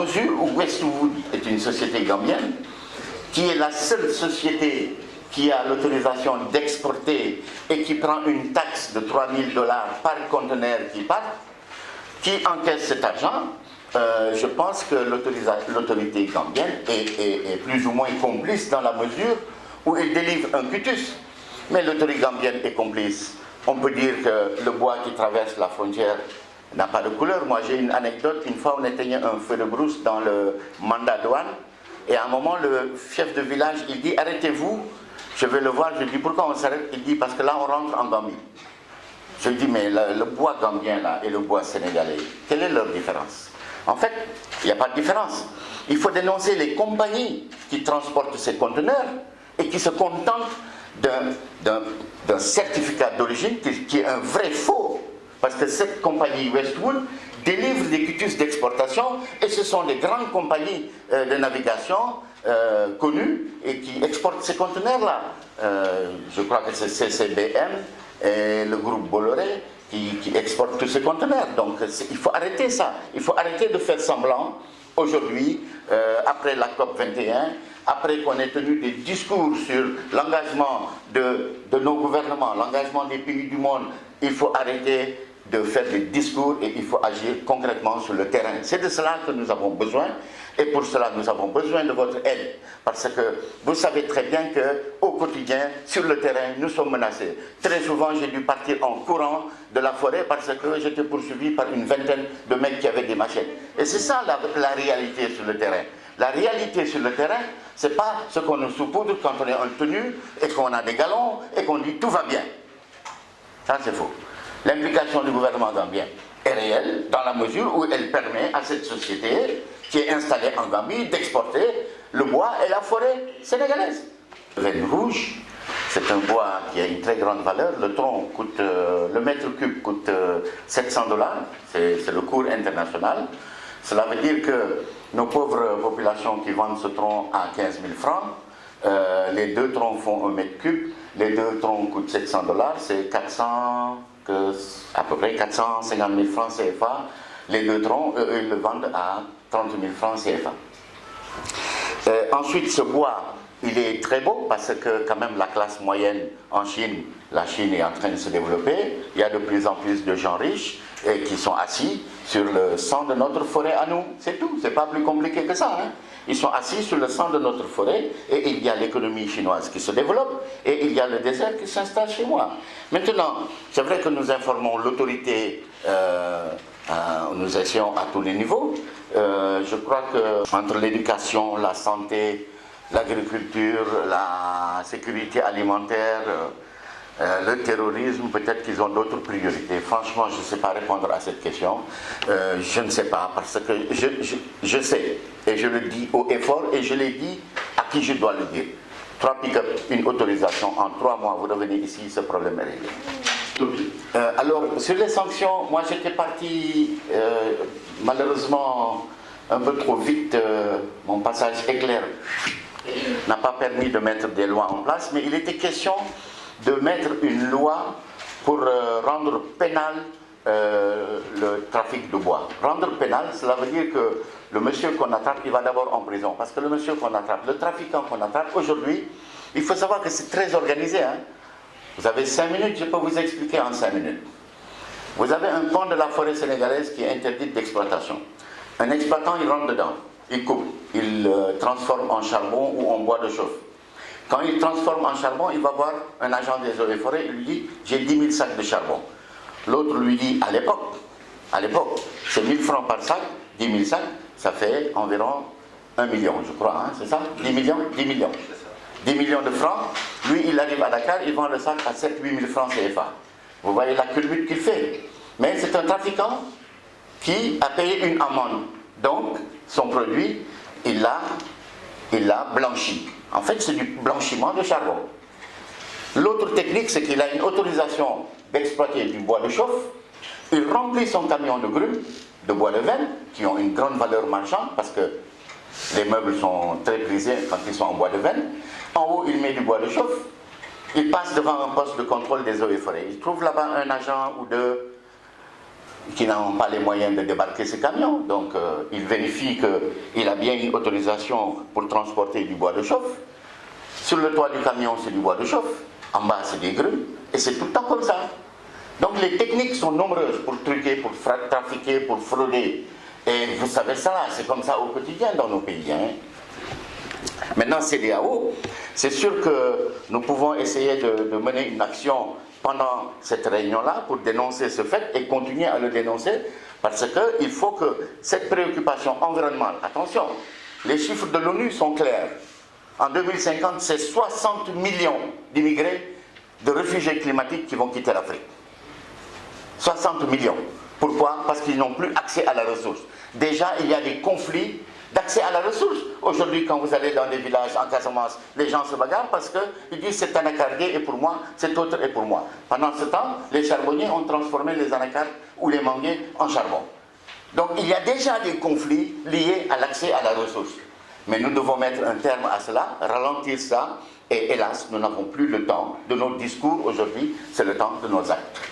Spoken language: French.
mesure où Westwood est une société gambienne, qui est la seule société qui a l'autorisation d'exporter et qui prend une taxe de 3 000 $ par conteneur qui part, qui encaisse cet argent, je pense que l'autorité gambienne est plus ou moins complice dans la mesure où il délivre un cutus. Mais l'autorité gambienne est complice. On peut dire que le bois qui traverse la frontière n'a pas de couleur. Moi j'ai une anecdote, une fois on éteignait un feu de brousse dans le mandat douane, et à un moment le chef de village il dit arrêtez-vous, je vais le voir, je dis pourquoi on s'arrête, il dit parce que là on rentre en Gambie. Je dis mais le bois gambien là et le bois sénégalais, quelle est leur différence? En fait, il n'y a pas de différence. Il faut dénoncer les compagnies qui transportent ces conteneurs et qui se contentent d'un certificat d'origine qui est un vrai faux. Parce que cette compagnie Westwood délivre des cutus d'exportation et ce sont des grandes compagnies de navigation connues et qui exportent ces conteneurs-là. Je crois que c'est CCBM et le groupe Bolloré qui exportent tous ces conteneurs. Donc il faut arrêter ça. Il faut arrêter de faire semblant aujourd'hui, après la COP 21, après qu'on ait tenu des discours sur l'engagement de nos gouvernements, l'engagement des pays du monde, il faut arrêter de faire des discours et il faut agir concrètement sur le terrain. C'est de cela que nous avons besoin et pour cela nous avons besoin de votre aide. Parce que vous savez très bien qu'au quotidien, sur le terrain, nous sommes menacés. Très souvent, j'ai dû partir en courant de la forêt parce que j'étais poursuivi par une vingtaine de mecs qui avaient des machettes. Et c'est ça la réalité sur le terrain. La réalité sur le terrain, c'est pas ce qu'on nous saupoudre quand on est en tenue et qu'on a des galons et qu'on dit tout va bien. Ça c'est faux. L'implication du gouvernement gambien est réelle dans la mesure où elle permet à cette société qui est installée en Gambie d'exporter le bois et la forêt sénégalaise. Le veine rouge, c'est un bois qui a une très grande valeur. Le tronc coûte, le mètre cube coûte 700 $. C'est le cours international. Cela veut dire que nos pauvres populations qui vendent ce tronc à 15 000 francs, les deux troncs font 1 mètre cube, les deux troncs coûtent 700 $, c'est à peu près 450 000 francs CFA. Les deux troncs, ils le vendent à 30 000 francs CFA. Ensuite, ce bois, il est très beau parce que quand même la classe moyenne en Chine, la Chine est en train de se développer. Il y a de plus en plus de gens riches et qui sont assis sur le sang de notre forêt à nous. C'est tout, c'est pas plus compliqué que ça. Hein. Ils sont assis sur le sang de notre forêt et il y a l'économie chinoise qui se développe et il y a le désert qui s'installe chez moi. Maintenant, c'est vrai que nous informons l'autorité, nous essayons à tous les niveaux. Je crois que entre l'éducation, la santé, l'agriculture, la sécurité alimentaire, le terrorisme, peut-être qu'ils ont d'autres priorités. Franchement, je ne sais pas répondre à cette question. Je ne sais pas, parce que je sais, et je le dis haut et fort, et je l'ai dit à qui je dois le dire. 3 pick-up, une autorisation, en 3 mois, vous revenez ici, ce problème est réglé. Alors, sur les sanctions, moi j'étais parti, malheureusement, un peu trop vite, mon passage éclair n'a pas permis de mettre des lois en place, mais il était question de mettre une loi pour rendre pénal le trafic de bois. Rendre pénal, cela veut dire que le monsieur qu'on attrape, il va d'abord en prison. Parce que le monsieur qu'on attrape, le trafiquant qu'on attrape, aujourd'hui, il faut savoir que c'est très organisé. Hein. Vous avez 5 minutes, je peux vous expliquer en 5 minutes. Vous avez un pont de la forêt sénégalaise qui est interdit d'exploitation. Un exploitant, il rentre dedans, il coupe, il transforme en charbon ou en bois de chauffe. Quand il transforme en charbon, il va voir un agent des eaux et forêts, il lui dit « j'ai 10 000 sacs de charbon ». L'autre lui dit à l'époque, c'est 1000 francs par sac, 10 000 sacs, ça fait environ 1 million, je crois, hein, c'est ça? 10 millions 10 millions. 10 millions de francs, lui il arrive à Dakar, il vend le sac à 7-8 000 francs CFA. Vous voyez la culbute qu'il fait. Mais c'est un trafiquant qui a payé une amende. Donc, son produit, il l'a blanchi. En fait, c'est du blanchiment de charbon. L'autre technique, c'est qu'il a une autorisation d'exploiter du bois de chauffe. Il remplit son camion de grumes, de bois de veine, qui ont une grande valeur marchande, parce que les meubles sont très prisés quand ils sont en bois de veine. En haut, il met du bois de chauffe. Il passe devant un poste de contrôle des eaux et forêts. Il trouve là-bas un agent ou deux qui n'ont pas les moyens de débarquer ces camions. Donc, ils vérifient qu'il a bien une autorisation pour transporter du bois de chauffe. Sur le toit du camion, c'est du bois de chauffe. En bas, c'est des grues. Et c'est tout le temps comme ça. Donc, les techniques sont nombreuses pour truquer, pour trafiquer, pour frauder. Et vous savez ça, c'est comme ça au quotidien dans nos pays. Hein. Maintenant, CEDEAO, c'est sûr que nous pouvons essayer de mener une action pendant cette réunion-là pour dénoncer ce fait et continuer à le dénoncer parce qu'il faut que cette préoccupation environnementale, attention, les chiffres de l'ONU sont clairs. En 2050, c'est 60 millions d'immigrés, de réfugiés climatiques qui vont quitter l'Afrique. 60 millions. Pourquoi? Parce qu'ils n'ont plus accès à la ressource. Déjà, il y a des conflits d'accès à la ressource. Aujourd'hui, quand vous allez dans des villages en Casamance, les gens se bagarrent parce qu'ils disent c'est anacardier et pour moi, cet autre est pour moi. Pendant ce temps, les charbonniers ont transformé les anacardes ou les manguiers en charbon. Donc il y a déjà des conflits liés à l'accès à la ressource. Mais nous devons mettre un terme à cela, ralentir ça, et hélas, nous n'avons plus le temps de nos discours aujourd'hui, c'est le temps de nos actes.